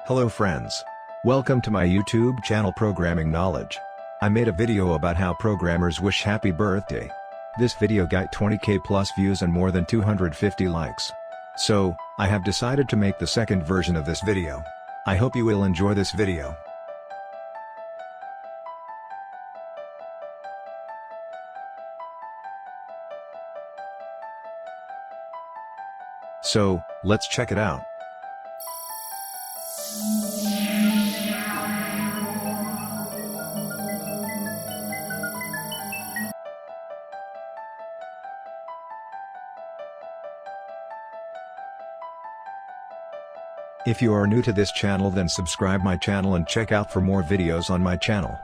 Hello friends. Welcome to my YouTube channel Programming Knowledge. I made a video about how programmers wish happy birthday. This video got 20k plus views and more than 250 likes. So, I have decided to make the second version of this video. I hope you will enjoy this video. So, let's check it out. If you are new to this channel, then subscribe my channel and check out for more videos on my channel.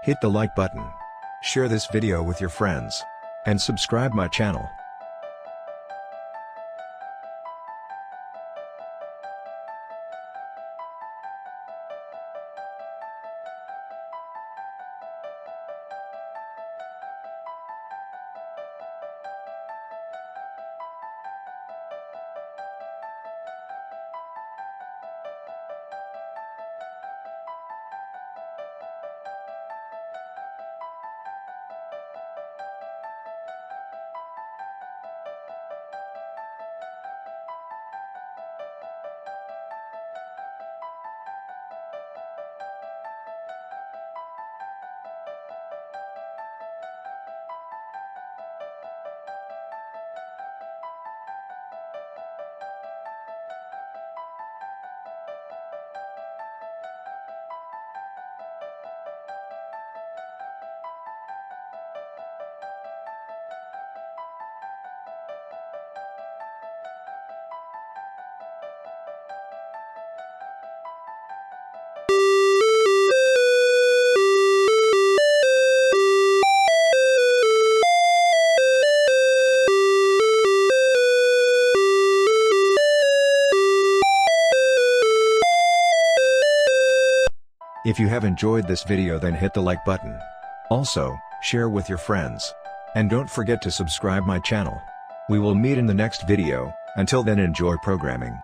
Hit the like button, share this video with your friends, and subscribe my channel. If you have enjoyed this video, then hit the like button. Also, share with your friends. And don't forget to subscribe my channel. We will meet in the next video. Until then, enjoy programming.